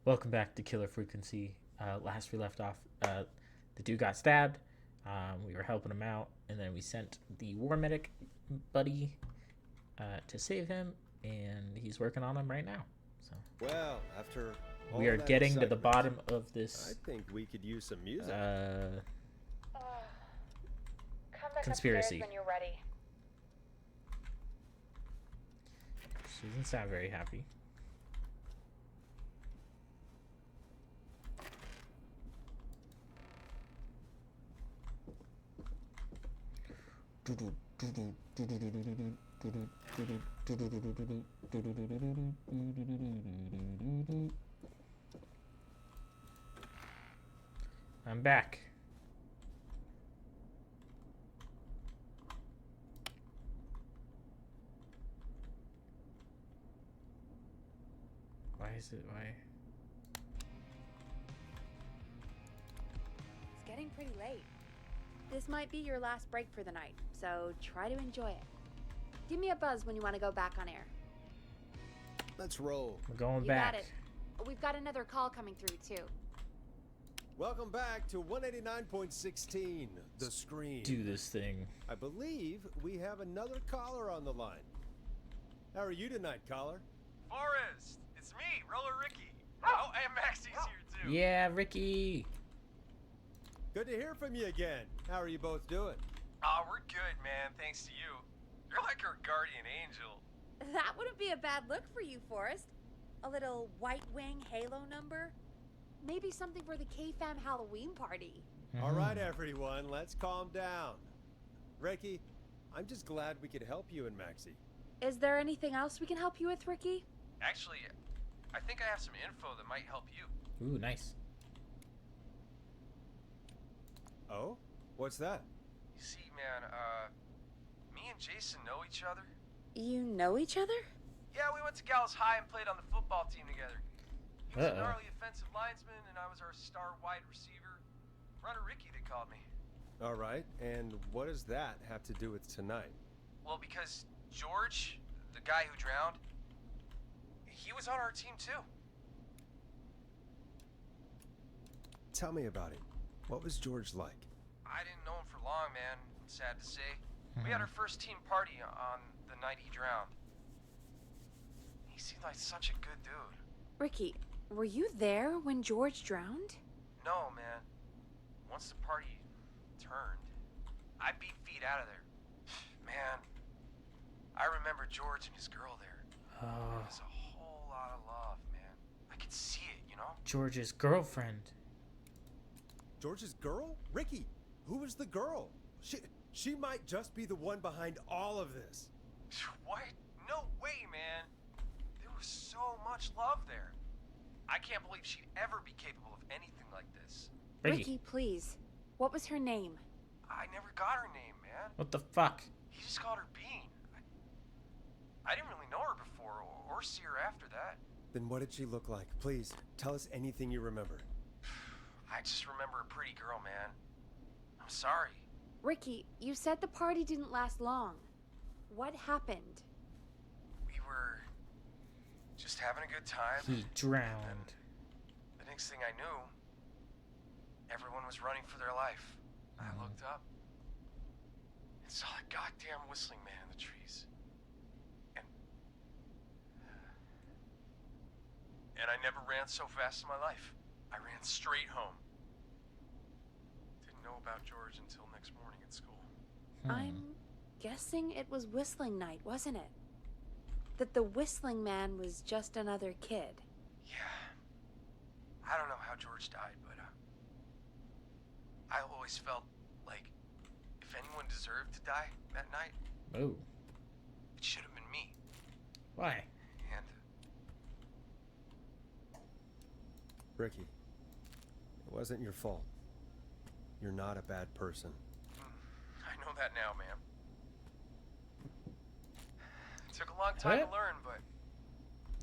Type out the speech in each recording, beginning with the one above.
Welcome back to Killer Frequency. Last we left off, the dude got stabbed. We were helping him out, and then we sent the war medic buddy to save him, and he's working on him right now. So Well, after all we are that getting to the excitement, bottom of this I think we could use some music. Come back Conspiracy. upstairs when you're ready. She doesn't sound very happy. I'm back. Why is it? Why? It's getting pretty late. This might be your last break for the night, so try to enjoy it. Give me a buzz when you want to go back on air. Let's roll. We're going You back. got it. We've got another call coming through, too. Welcome back to 189.16, The Screen. Do this thing. I believe we have another caller on the line. How are you tonight, caller? Forrest, it's me, Roller Ricky. Oh, and Maxie's here too. Yeah, Ricky. Good to hear from you again. How are you both doing? Oh, we're good, man. Thanks to you. You're like our guardian angel. That wouldn't be a bad look for you, Forrest. A little White Wing Halo number? Maybe something for the K-Fam Halloween party. All right, everyone, let's calm down. Ricky, I'm just glad we could help you and Maxie. Is there anything else we can help you with, Ricky? Actually, I think I have some info that might help you. Ooh, nice. Oh? What's that? You see, man, me and Jason know each other. You know each other? Yeah, we went to Gallows High and played on the football team together. He was a Uh-oh. gnarly offensive linesman, and I was our star wide receiver. Runner Ricky, they called me. All right, and what does that have to do with tonight? Well, because George, the guy who drowned, he was on our team too. Tell me about it. What was George like? I didn't know him for long, man. Sad to say. We had our first team party on the night he drowned. He seemed like such a good dude. Ricky, were you there when George drowned? No, man. Once the party turned, I beat feet out of there. Man, I remember George and his girl there. There Oh, was a whole lot of love, man. I could see it, you know? George's girlfriend. George's girl? Ricky, who was the girl? She might just be the one behind all of this. What? No way, man. There was so much love there. I can't believe she'd ever be capable of anything like this. Ricky. Please. What was her name? I never got her name, man. What the fuck? He just called her Bean. I didn't really know her before or see her after that. Then what did she look like? Please, tell us anything you remember. I just remember a pretty girl, man. I'm sorry. Ricky, you said the party didn't last long. What happened? We were just having a good time. He drowned. The next thing I knew, everyone was running for their life. I looked up and saw a goddamn whistling man in the trees. And I never ran so fast in my life. I ran straight home. Didn't know about George until next morning at school. I'm guessing it was whistling night, wasn't it? That the whistling man was just another kid. Yeah. I don't know how George died, but I always felt like if anyone deserved to die that night, Oh, it should have been me. why? And Ricky, it wasn't your fault. You're not a bad person. I know that now, ma'am. It took a long time What? to learn, but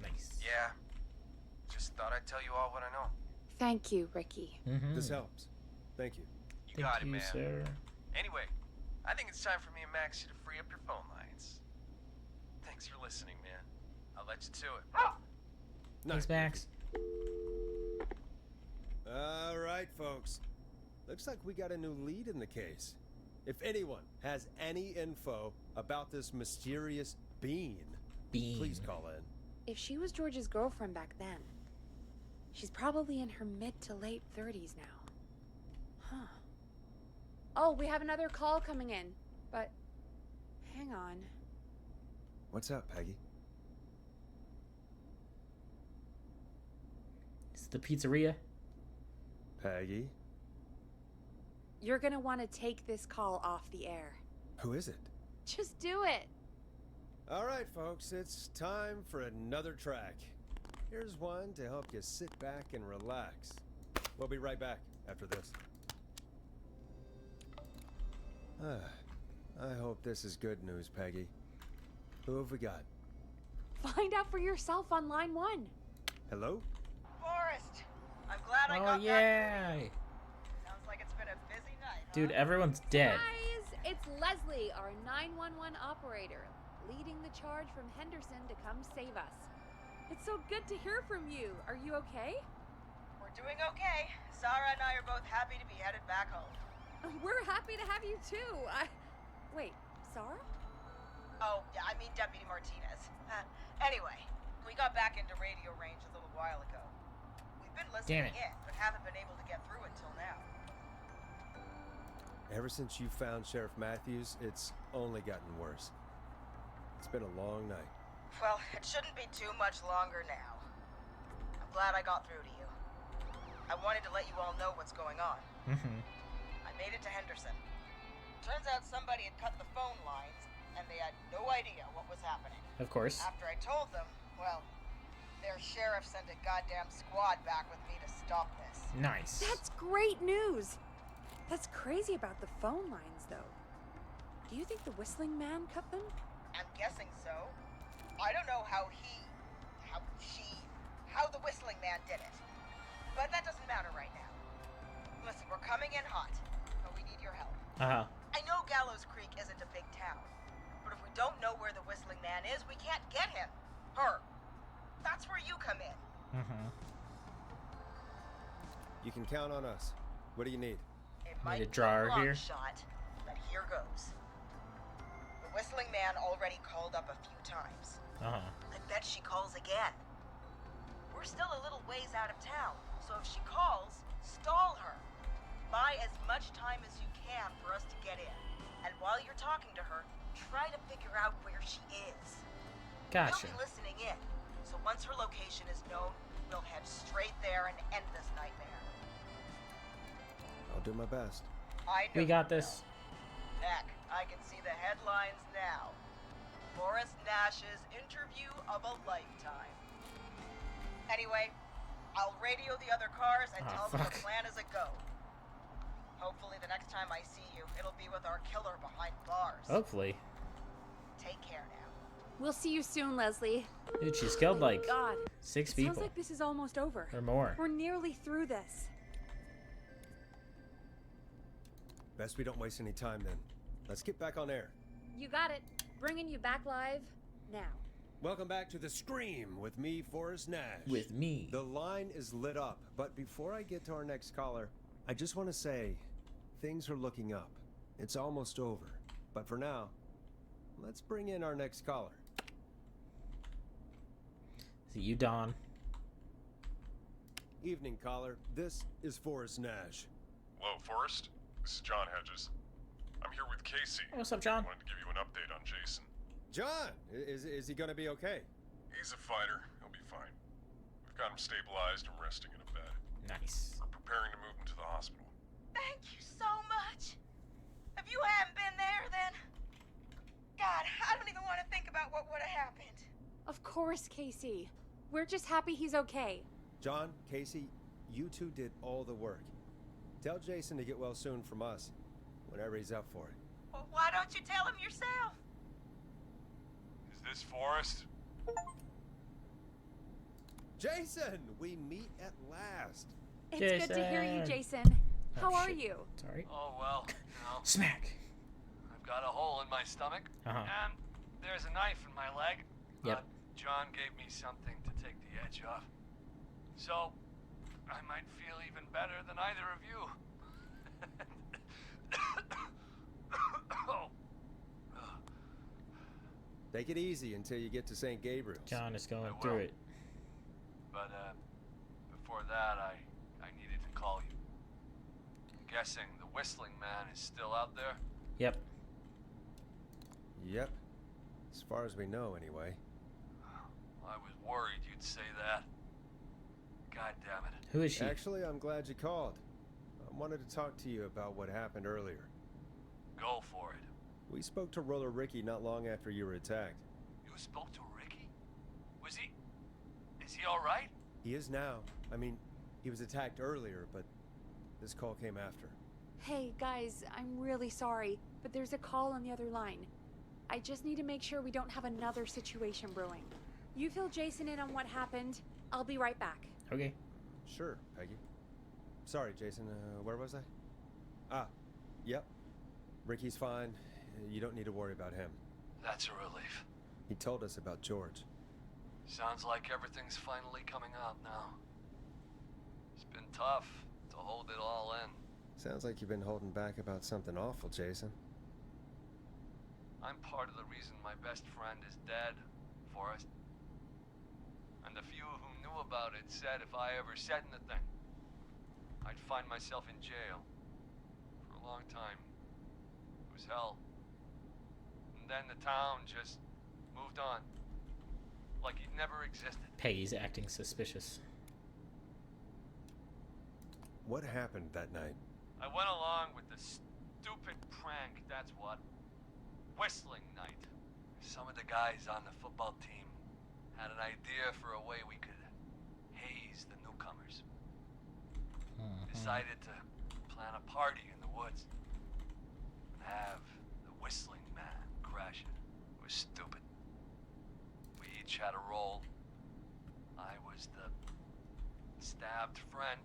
Nice. yeah. Just thought I'd tell you all what I know. Thank you, Ricky. This helps. Thank you. You Thank got it, you, man. sir. Anyway, I think it's time for me and Maxie to free up your phone lines. Thanks for listening, man. I'll let you to it. Thanks, Max. right, folks. Looks like we got a new lead in the case. If anyone has any info about this mysterious being, please call in. If she was George's girlfriend back then, she's probably in her mid to late 30s now. Huh. Oh, we have another call coming in, but hang on. What's up, Peggy? It's the pizzeria. Peggy? You're gonna want to take this call off the air. Who is it? Just do it. All right, folks, it's time for another track. Here's one to help you sit back and relax. We'll be right back after this. I hope this is good news, Peggy. Who have we got? Find out for yourself on line 1. Hello? Forrest, I'm glad I Oh got back. yeah, Sounds like it's been a busy night, huh? dude, everyone's dead. Guys, it's Leslie, our 911 operator, leading the charge from Henderson to come save us. It's so good to hear from you. Are you okay? We're doing okay. Sarah and I are both happy to be headed back home. We're happy to have you too. Wait, Sarah? Oh, yeah, I mean Deputy Martinez. Anyway, we got back into radio range a little while ago. We've been listening Damn it. in, but haven't been able to get through until now. Ever since you found Sheriff Matthews, it's only gotten worse. It's been a long night. Well, it shouldn't be too much longer now. I'm glad I got through to you. I wanted to let you all know what's going on. I made it to Henderson. Turns out somebody had cut the phone lines, and they had no idea what was happening. Of course. After I told them, well, their sheriff sent a goddamn squad back with me to stop this. Nice. That's great news. That's crazy about the phone lines, though. Do you think the Whistling Man cut them? I'm guessing so. I don't know how the Whistling Man did it. But that doesn't matter right now. Listen, we're coming in hot, but we need your help. Uh-huh. I know Gallows Creek isn't a big town, but if we don't know where the Whistling Man is, we can't get him. Her. That's where you come in. You can count on us. What do you need? It Need might a be drawer long here? shot, but here goes. The Whistling Man already called up a few times. Uh-huh. I bet she calls again. We're still a little ways out of town, so if she calls, stall her. Buy as much time as you can for us to get in. And while you're talking to her, try to figure out where she is. Gotcha. We'll be listening in, so once her location is known, we'll head straight there and end this nightmare. I'll do my best. I know We got you this. will. Heck, I can see the headlines now. Forrest Nash's interview of a lifetime. Anyway, I'll radio the other cars and Ah, tell them fuck. the plan is a go. Hopefully the next time I see you, it'll be with our killer behind bars. Hopefully. Take care now. We'll see you soon, Leslie. Dude, she's killed Oh my like God. 6 It people sounds like this is almost over. or more. We're nearly through this. Best we don't waste any time then. Let's get back on air. You got it. Bringing you back live now. Welcome back to The Scream with me, Forrest Nash. With me. The line is lit up, but before I get to our next caller, I just want to say things are looking up. It's almost over. But for now, let's bring in our next caller. Is it you, Don? Evening, caller. This is Forrest Nash. Hello, Forrest. This is John Hedges. I'm here with Casey. Hey, what's up, John? I wanted to give you an update on Jason. John, is he going to be okay? He's a fighter. He'll be fine. We've got him stabilized and resting in a bed. Nice. We're preparing to move him to the hospital. Thank you so much. If you hadn't been there, then... God, I don't even want to think about what would have happened. Of course, Casey. We're just happy he's okay. John, Casey, you two did all the work. Tell Jason to get well soon from us, whenever he's up for it. Well, why don't you tell him yourself? Is this Forrest? Jason, we meet at last. It's good to hear you, Jason. Jason. Oh, How are shit. you? Sorry. Oh, well, Smack. I've got a hole in my stomach, Uh-huh. and there's a knife in my leg. Yep. But John gave me something to take the edge off. So, I might feel even better than either of you. Oh. Take it easy until you get to St. Gabriel's. John is going I through will. it. But before that, I needed to call you. I'm guessing the Whistling Man is still out there? Yep. Yep. As far as we know, anyway. I was worried you'd say that. God damn it. Who is she? Actually, I'm glad you called. I wanted to talk to you about what happened earlier. Go for it. We spoke to Roller Ricky not long after you were attacked. You spoke to Ricky? Was he... Is he alright? He is now. I mean, he was attacked earlier, but this call came after. Hey, guys, I'm really sorry, but there's a call on the other line. I just need to make sure we don't have another situation brewing. You fill Jason in on what happened. I'll be right back. Okay. Sure, Peggy. Sorry, Jason. Where was I? Ah, yep. Ricky's fine. You don't need to worry about him. That's a relief. He told us about George. Sounds like everything's finally coming out now. It's been tough to hold it all in. Sounds like you've been holding back about something awful, Jason. I'm part of the reason my best friend is dead, Forrest. And the few who knew about it said if I ever said anything, I'd find myself in jail. For a long time. It was hell. And then the town just moved on. Like it never existed. Peggy's acting suspicious. What happened that night? I went along with the stupid prank, that's what. Whistling night. Some of the guys on the football team had an idea for a way we could haze the newcomers. Decided to plan a party in the woods and have the Whistling Man crash it. It was stupid. We each had a role. I was the stabbed friend.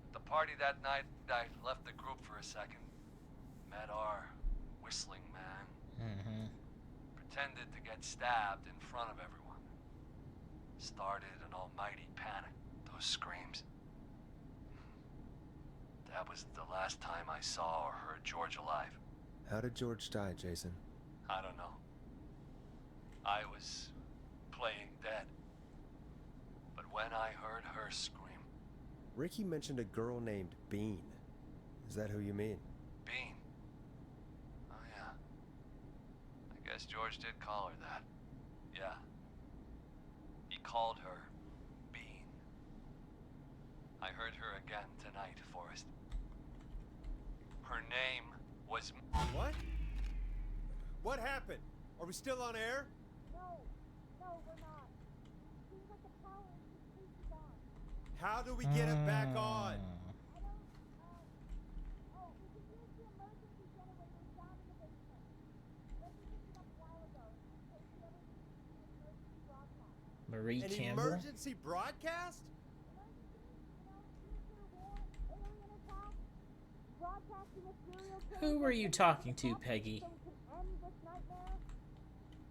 At the party that night, I left the group for a second. Met our Whistling Man. Pretended to get stabbed in front of everyone. Started an almighty panic. Those screams. That was the last time I saw or heard George alive. How did George die, Jason? I don't know. I was playing dead. But when I heard her scream... Ricky mentioned a girl named Bean. Is that who you mean? Bean. Oh, yeah. I guess George did call her that. Yeah. He called her Bean. I heard her again tonight, Forrest. Her name was... What? What happened? Are we still on air? No, we're not. Seems like the power in this place is on. How do we get it back on? I don't, oh, we can use the emergency generator down in the basement. Reggie picked it up a while ago. In case we ever need to do an emergency broadcast. Marie An Campbell. emergency broadcast? Emergency, nuclear war, alien attack, broadcasting a serial killer. Who were you talking to, Peggy? So we can end this nightmare.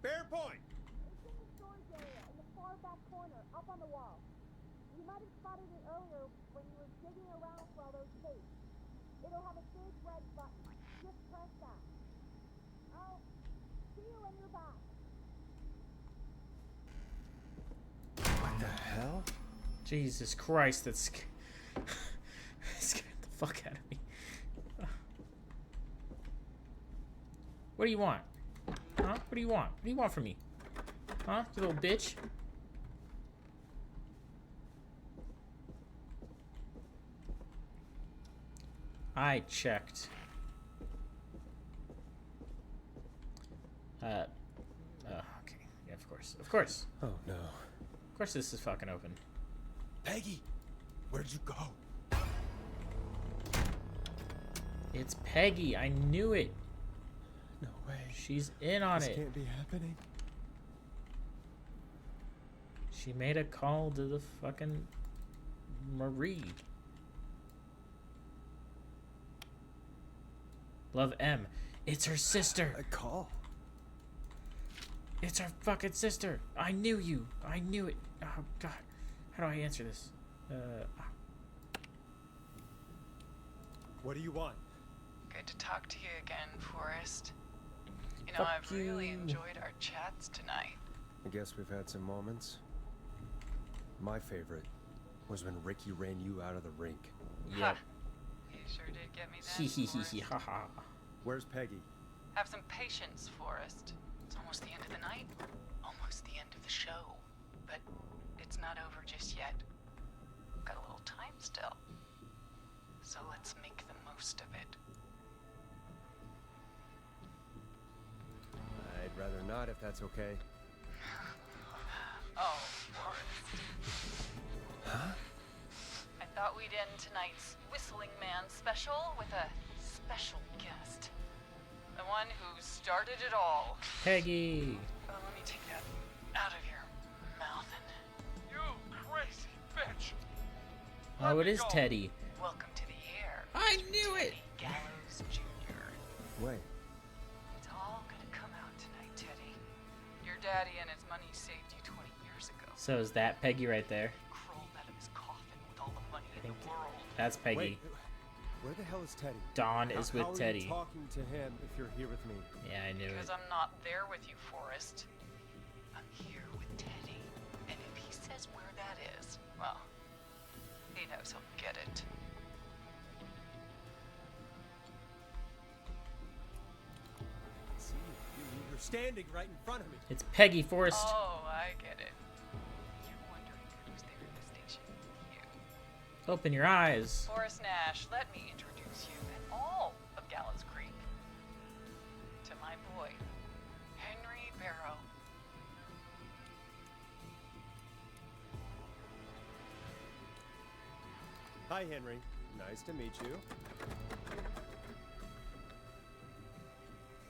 Fair point. It's in the storage area in the far back corner, up on the wall. You might have spotted it earlier when you were digging around for all those tapes. It'll have a big red button. Just press that. I'll see you when you're back. What the hell? Jesus Christ, that scared the fuck out of me. What do you want? Huh? What do you want? What do you want from me? Huh? You little bitch? I checked. Okay. Yeah, of course. Of course. Oh no. Of course this is fucking open. Peggy, where'd you go? It's Peggy. I knew it. No way. She's in on This it. can't be happening. She made a call to the fucking Marie. Love M. It's her sister. A call? It's her fucking sister. I knew you. I knew it. Oh, God. How do I answer this? What do you want? Good to talk to you again, Forrest. You know, I've really enjoyed our chats tonight. I guess we've had some moments. My favorite was when Ricky ran you out of the rink. Yep. He sure did get me Hee then, hee hee Forrest. hee ha ha. Where's Peggy? Have some patience, Forrest. It's almost the end of the night, almost the end of the show. But it's not over just yet. Got a little time still. So let's make the most of it. I'd rather not, if that's okay. Oh, Forrest. Huh? I thought we'd end tonight's Whistling Man special with a special guest. The one who started it all. Peggy. Let me take that out of your mouth and You crazy bitch! Oh, it is Teddy. welcome to the air. I knew it. Teddy Gallows Jr. Wait, It's all gonna come out tonight, Teddy. Your daddy and his money saved you 20 years ago. So is that Peggy right there? Crawled out of his coffin with all the money in think the world. That's Peggy. wait. Where the hell is Teddy? Dawn is How with are Teddy. you talking to him if you're here with me? Yeah, I knew Because it. I'm not there with you, Forrest. I'm here with Teddy. And if he says where that is, well, he knows he'll get it. See, you're standing right in front of me. It's Peggy Forrest. Oh, I get it. You're wondering who's there at the station. You. Open your eyes. Forrest Nash, let me introduce you and all of Gallows Creek to my boy, Henry Barrow. Hi, Henry. Nice to meet you.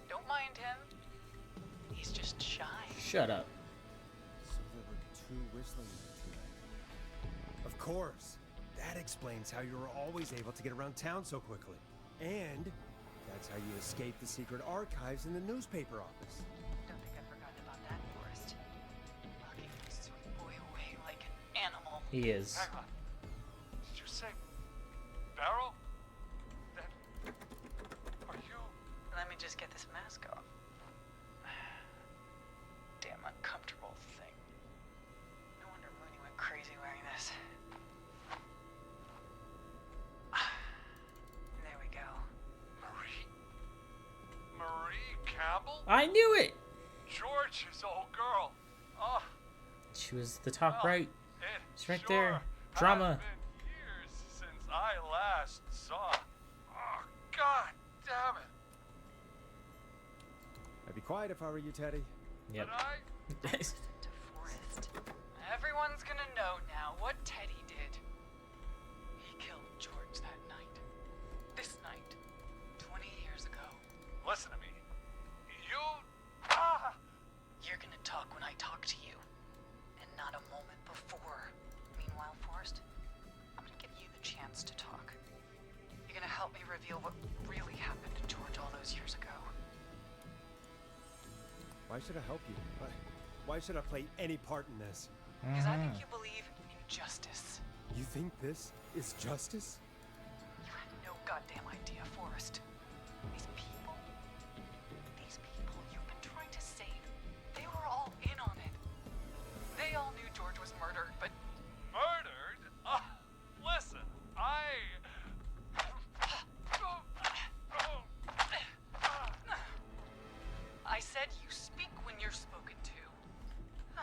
Don't mind him. He's just shy. Shut up. So there were two whistling men tonight. Of course. That explains how you were always able to get around town so quickly. And that's how you escaped the secret archives in the newspaper office. Don't think I've forgotten about that, Forrest. Locking my sweet boy away like an animal. He is. Hang on. Did you say Barrow? Then are you? Let me just get this mask off. Damn uncomfortable thing. No wonder Mooney went crazy wearing this. There we go. Marie Campbell? I knew it. George's old girl. Oh, She was the top well, right. it It's right sure there. Drama. has been years since I last saw. Oh, God damn it. I'd be quiet if I were you, Teddy. Yep. But I To Forrest. Everyone's gonna know now what Teddy did. He killed George that night. This night. 20 years ago. listen to me. You. Ah! You're gonna talk when I talk to you. And not a moment before. Meanwhile, Forrest, I'm gonna give you the chance to talk. You're gonna help me reveal what really happened to George all those years ago. Why should I help you? Why should I play any part in this? Because I think you believe in justice. You think this is justice? You had no goddamn idea, Forrest. These people you've been trying to save, they were all in on it. They all knew George was murdered, but Murdered? Listen, I said you speak when you're spoken to.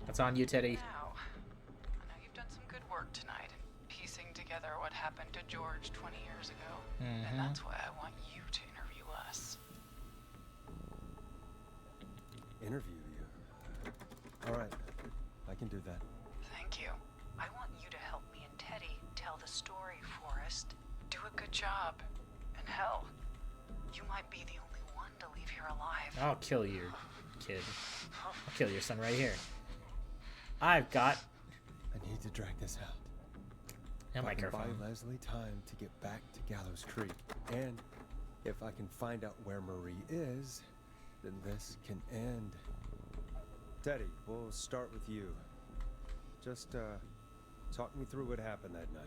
That's on you, Teddy. Now, I know you've done some good work tonight in piecing together what happened to George 20 years ago. And that's why I want you to interview us. Interview you. All right, I can do that. Thank you. I want you to help me and Teddy tell the story, Forrest. Do a good job. And hell, you might be the only one to leave here alive. I'll kill your kid. I'll kill your son right here. I've got I need to drag this out. a If I can microphone. buy Leslie time to get back to Gallows Creek, and if I can find out where Marie is, then this can end. Teddy, we'll start with you. Just Talk me through what happened that night.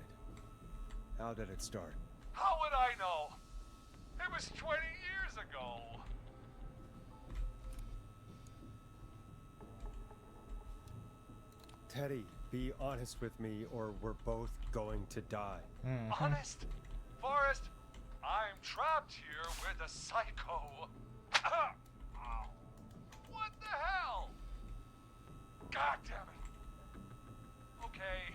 How did it start? How would I know? It was 20 years ago. Teddy, be honest with me or we're both going to die. Honest? Forrest, I'm trapped here with a psycho. Ow. What the hell? God damn it. Okay.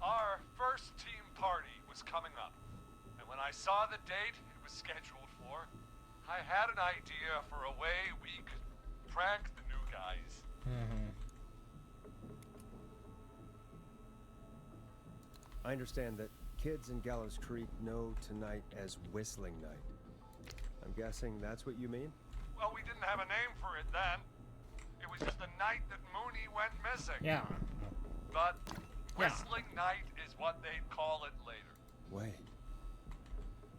Our first team party was coming up. And when I saw the date it was scheduled for, I had an idea for a way we could prank the new guys. I understand that kids in Gallows Creek know tonight as Whistling Night. I'm guessing that's what you mean? Well, we didn't have a name for it then. It was just the night that Mooney went missing. Yeah. But Yeah. Whistling Night is what they'd call it later. Wait.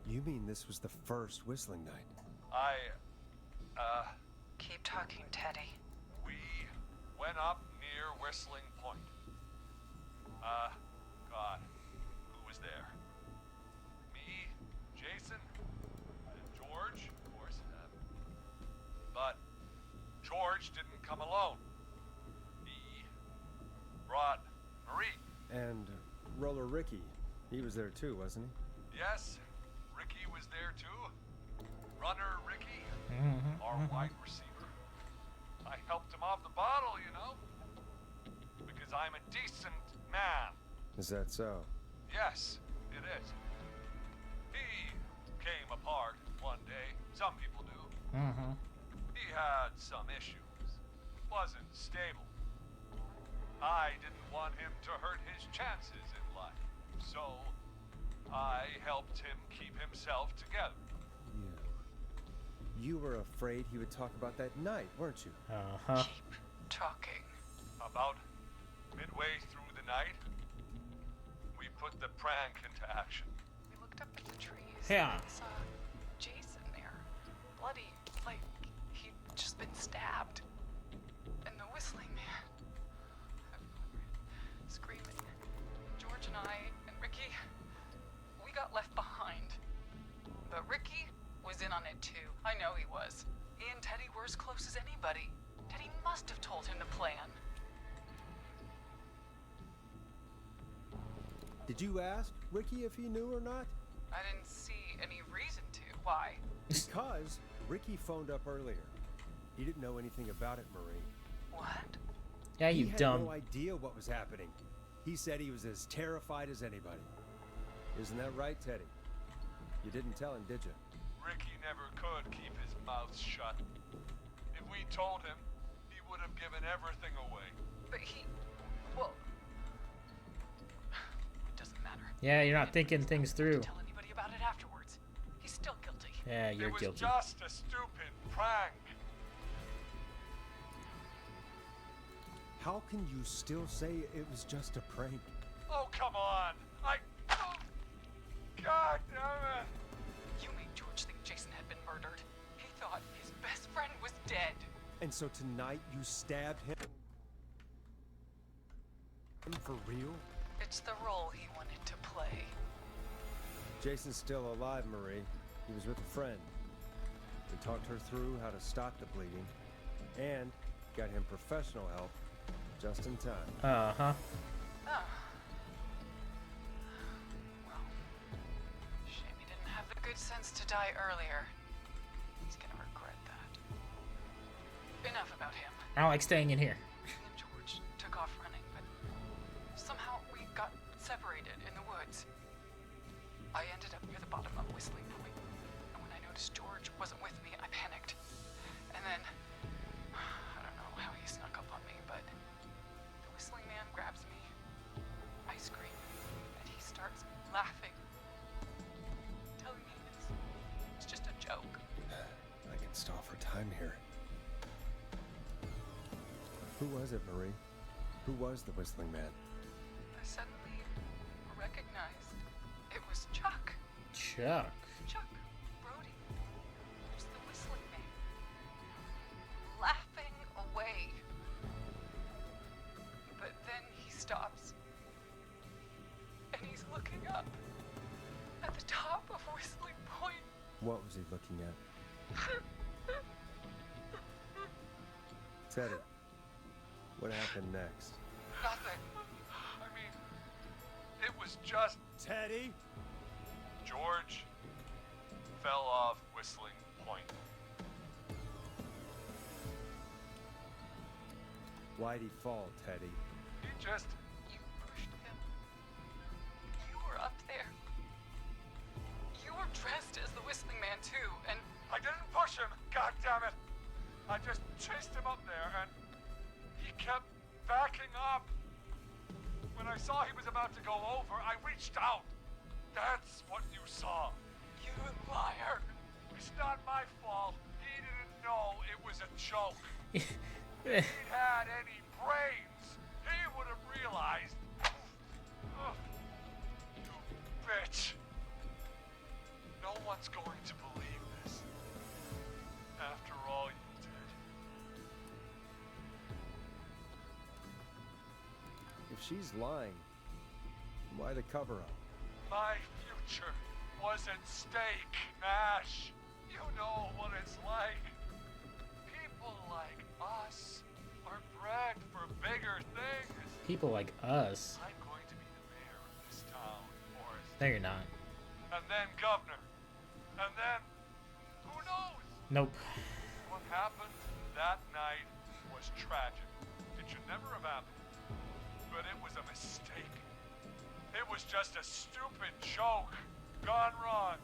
You mean this was the first Whistling Night? Keep talking, Teddy. We went up near Whistling Point. God, who was there? Me, Jason, and George, of course. But George didn't come alone. He brought Marie. And Roller Ricky, he was there too, wasn't he? Yes, Ricky was there too. Runner Ricky, our wide receiver. I helped him off the bottle, you know, because I'm a decent man. Is that so? Yes, it is. He came apart one day. Some people do. He had some issues. Wasn't stable. I didn't want him to hurt his chances in life. So, I helped him keep himself together. You were afraid he would talk about that night, weren't you? Keep talking. About midway through the night, we put the prank into action. We looked up at the trees. Yeah. And saw Jason there. Bloody, like he'd just been stabbed. And the Whistling Man. Screaming. George and I and Ricky, we got left behind. But Ricky was in on it too. I know he was. He and Teddy were as close as anybody. Teddy must have told him the plan. Did you ask Ricky if he knew or not? I didn't see any reason to. Why? Because Ricky phoned up earlier. He didn't know anything about it, Marie. What? Yeah, you he had dumb. no idea what was happening. He said he was as terrified as anybody. Isn't that right, Teddy? You didn't tell him, did you? Ricky never could keep his mouth shut. If we told him, he would have given everything away. But he... Well... It doesn't matter. Yeah, you're not thinking things through. Tell anybody about it afterwards. He's still guilty. Yeah, you're it was guilty. just a stupid prank. How can you still say it was just a prank? Oh, come on. Oh, God damn it. You made George think Jason had been murdered. He thought his best friend was dead. And so tonight you stabbed him for real? It's the role he wanted to play. Jason's still alive, Marie. He was with a friend. We talked her through how to stop the bleeding and got him professional help just in time. Uh-huh. Oh. Well, shame he didn't have the good sense to die earlier. He's gonna regret that. Enough about him. I don't like staying in here. Me and George took off running, but somehow we got separated in the woods. I ended up near the bottom of Whistling Point, and when I noticed George wasn't with me, I panicked. And then, I don't know how he snuck up on me, but the Whistling Man grabs me. I scream, and he starts laughing, telling me it's just a joke. I can stall for time here. Who was it, Marie? Who was the Whistling Man? I suddenly recognized it was Chuck. Chuck. Chuck Brody was the Whistling Man, laughing away. But then he stops, What was he looking at? Teddy, what happened next? Nothing. I mean, it was just Teddy? George fell off Whistling Point. Why'd he fall, Teddy? He just You pushed him. You were up there. You were dressed as the Whistling Man too, and I didn't push him, god damn it! I just chased him up there and he kept backing up. When I saw he was about to go over, I reached out. That's what you saw. you liar. It's not my fault. He didn't know it was a joke. If Eh, he'd had any brains, he would have realized. Ugh, you bitch. No one's going to believe this. After all you did. If she's lying, why the cover-up? My future was at stake, Nash. You know what it's like. People like us are bred for bigger things. people like us. I'm going to be the mayor of this town, Forrest. No, you're not. And then governor. And then, who knows? Nope. What happened that night was tragic. It should never have happened. But it was a mistake. It was just a stupid joke gone wrong.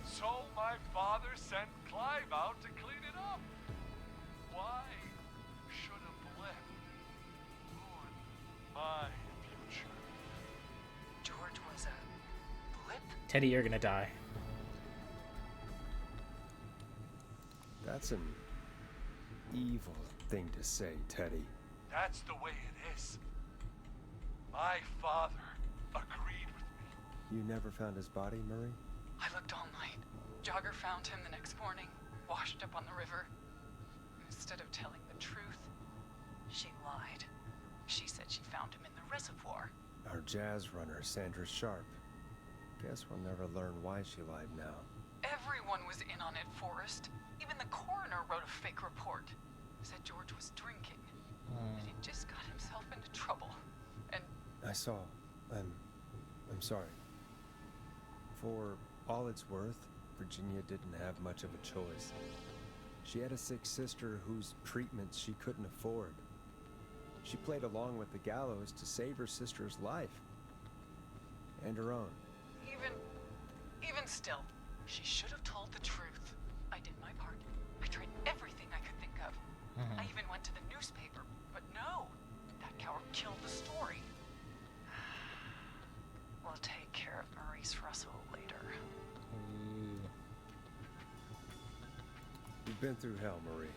So my father sent Clive out to clean it up. Why should a blip ruin my future? George was a blip? Teddy, you're gonna die. That's an evil thing to say, Teddy. That's the way it is. My father agreed with me. You never found his body, Murray? I looked all night. Jogger found him the next morning, washed up on the river. Instead of telling the truth, she lied. She said she found him in the reservoir. Our jazz runner, Sandra Sharp. Guess we'll never learn why she lied now. Everyone was in on it, Forrest. Even the coroner wrote a fake report. Said George was drinking. And he just got himself into trouble. And I saw. I'm sorry. For all it's worth, Virginia didn't have much of a choice. She had a sick sister whose treatments she couldn't afford. She played along with the gallows to save her sister's life. And her own. even still, she should have told the truth. I did my part. I tried everything I could think of. I even went to the newspaper, but no. That coward killed the story. We'll take care of Maurice Russell later. Ooh. You've been through hell, Marie.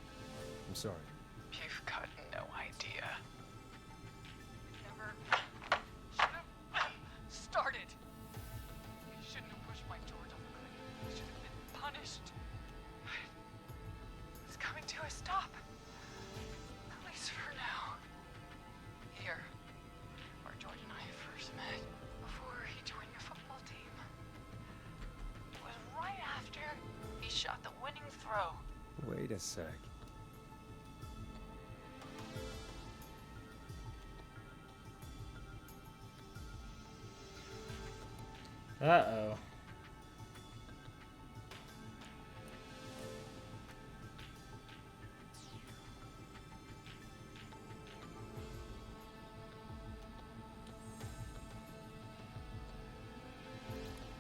I'm sorry. You've got no idea. Never should have started. You shouldn't have pushed my George off the cliff. You should have been punished. It's coming to a stop. At least for now. Here, where George and I first met, before he joined your football team. It was right after he shot the winning throw. Wait a sec. Uh-oh.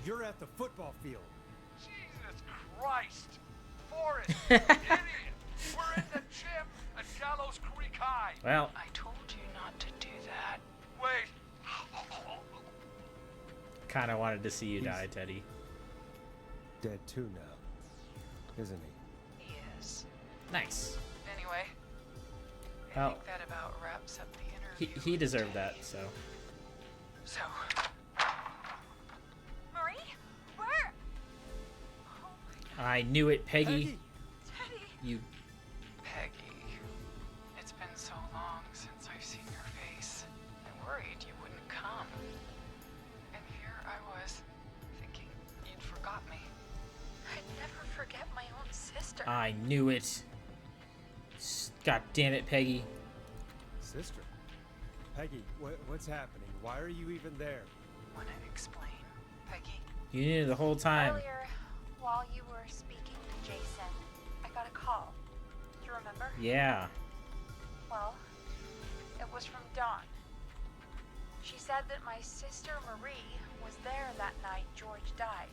You're at the football field. Jesus Christ! Forrest, you idiot! We're in the gym at Gallows Creek High. Well, I told you not to do that. Wait. kind of wanted to see you He's- die, Teddy. Dead too now, isn't he? He is. Nice. Anyway, I Well, think that about wraps up the He, interview. he deserved today. that, so. So, Marie? Where? oh my I knew it, Peggy. Peggy! Teddy! You. Peggy, it's been so long since I've seen your face. I worried you wouldn't come. And here I was, thinking you'd forgot me. I I knew it. God damn it, Peggy. Sister. Peggy, what's happening? Why are you even there? Want to explain, Peggy? You knew it the whole time. Earlier, while you were speaking to Jason, I got a call. Do you remember? Yeah. Well, it was from Dawn. She said that my sister Marie was there that night George died,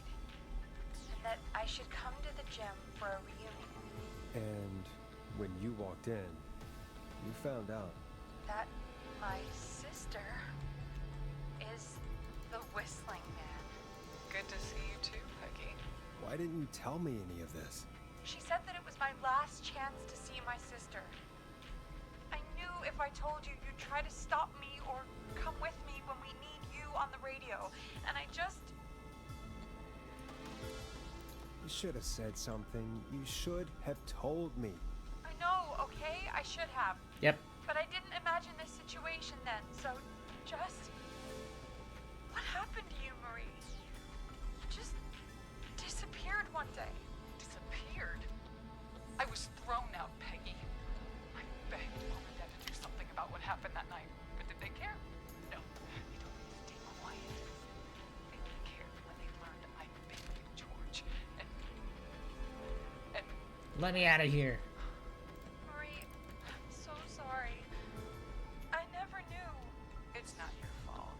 and that I should come to the gym for a reunion. And when you walked in, you found out. That my sister is the Whistling Man. Good to see you too, Peggy. Why didn't you tell me any of this? She said that it was my last chance to see my sister. I knew if I told you, you'd try to stop me or come with me when we need you on the radio. And I just... You should have said something. You should have told me. I know, okay? I should have. Yep. But I didn't imagine this situation then, so just... What happened to you, Marie? You just disappeared one day. Disappeared? I was thrown out, Peggy. I begged Mom and Dad to do something about what happened that night, but did they care? No. They told me to stay quiet. They only cared when they learned I'd been with George. And Let me out of here. Marie, I'm so sorry. I never knew. it's not your fault.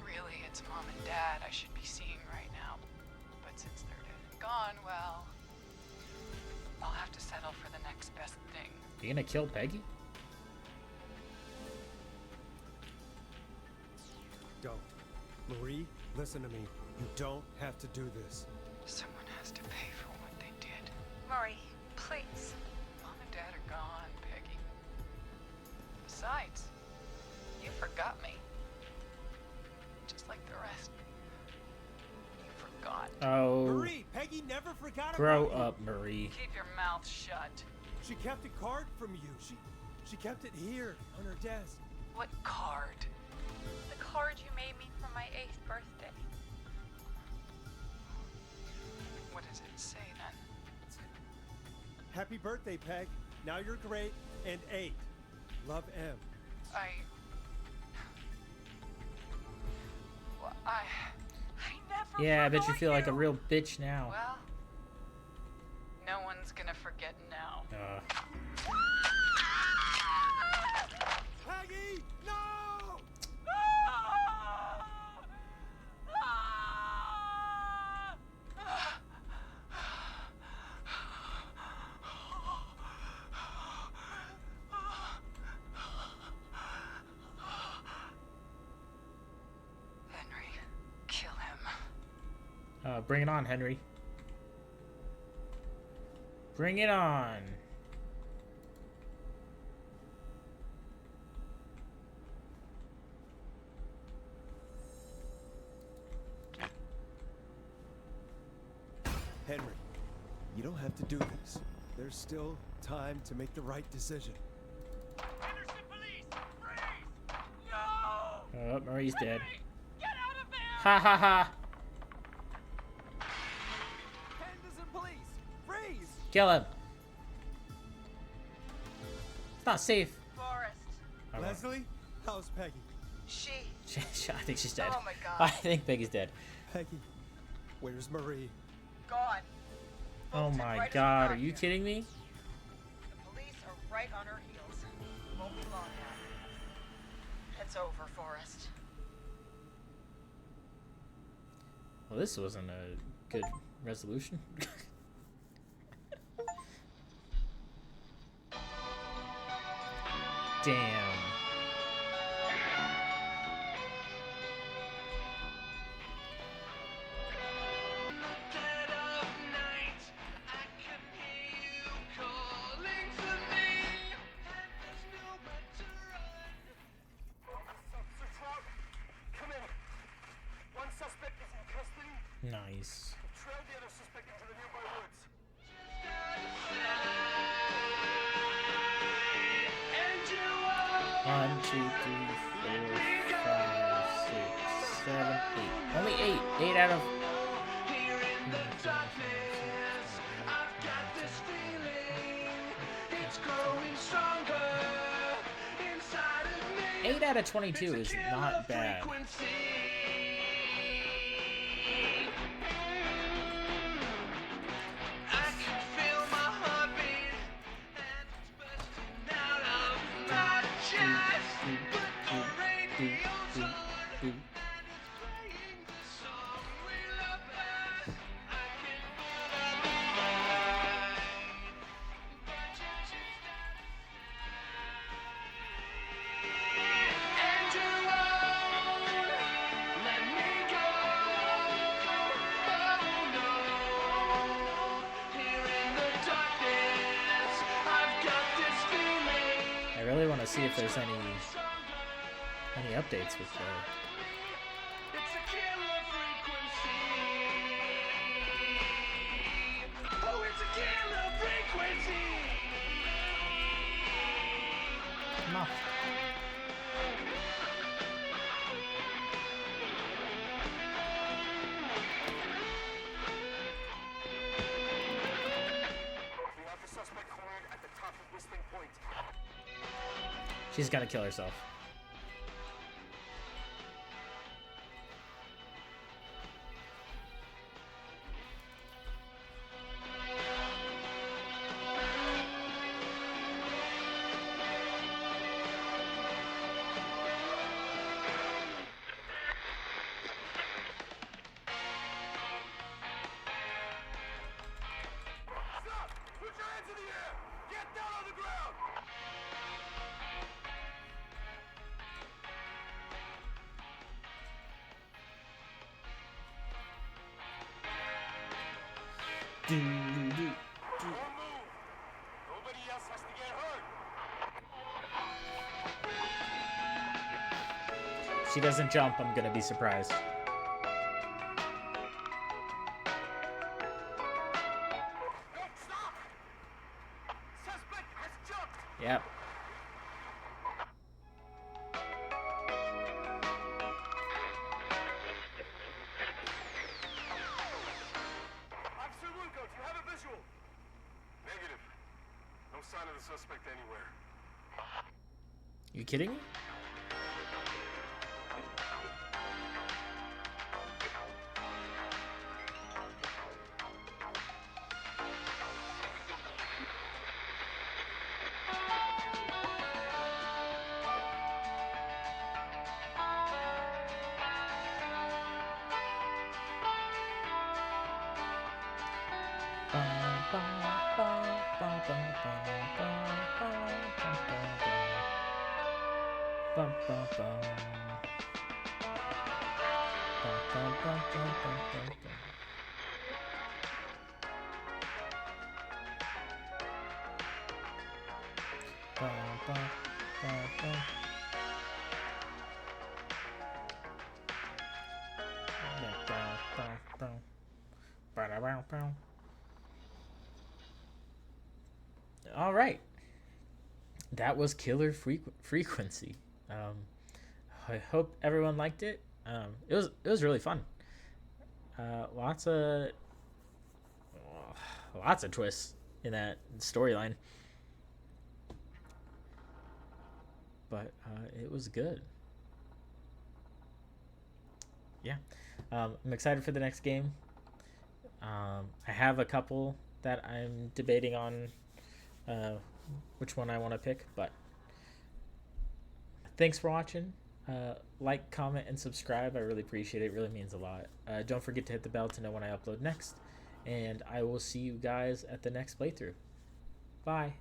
Really, it's Mom and Dad I should be seeing right now. But since they're dead and gone, well, I'll have to settle for the next best thing. You gonna kill Peggy? Don't. Marie, listen to me. You don't have to do this. Someone has to pay for what they did. Marie, please. Mom and Dad are gone, Peggy. Besides, you forgot me. Just like the rest. You forgot. Oh. Marie, Peggy never forgot Grow about you. up, Marie. Keep your mouth shut. She kept a card from you. She kept it here on her desk. What card? The card you made me for my 8th birthday. What does it say then? Happy birthday, Peg. Now you're great and 8. Love, M. Well, I never Yeah, I bet you forgot feel like a real bitch now. well, no one's gonna forget now. Peggy, no! Henry, kill him. Bring it on, Henry. Bring it on. Henry, you don't have to do this. There's still time to make the right decision. Henderson police! Freeze! No! Oh, Marie's dead. Get out of there! Ha ha ha. Henderson police, freeze! Kill him. It's not safe. Forrest, Oh, well. Leslie, how's Peggy? she. I think she's dead. Oh my God. I think Peggy's dead. Peggy, where's Marie? Gone. Oh Bolted my right as we god, got are you here. kidding me? The police are right on her heels. Won't be long now. It's over, Forrest. Well, this wasn't a good resolution. Damn. Come in. One suspect is in custody. Nice. Trail the other suspect into the nearby woods. 1, 2, 3, 4, 5, 6, 7, 8. Only 8. 8 out of. out of 22 is not bad. I really want to see if there's any updates with the. Come on. We have the suspect cornered at the top of Whistling Point. She's gonna kill herself. Stop! Put your hands in the air! Get down on the ground! Don't move! Nobody else has to get hurt! She doesn't jump, I'm gonna be surprised. No, stop! Suspect has jumped! Yep. Officer Lugo, do you have a visual? Negative. No sign of the suspect anywhere. You kidding me? All right, that was Killer Frequency. I hope everyone liked it. It was really fun. Lots of twists in that storyline, but it was good. Yeah, I'm excited for the next game. I have a couple that I'm debating on which one I want to pick, but thanks for watching. Like, comment, and subscribe. I really appreciate it. It really means a lot. Don't forget to hit the bell to know when I upload next, and I will see you guys at the next playthrough. Bye.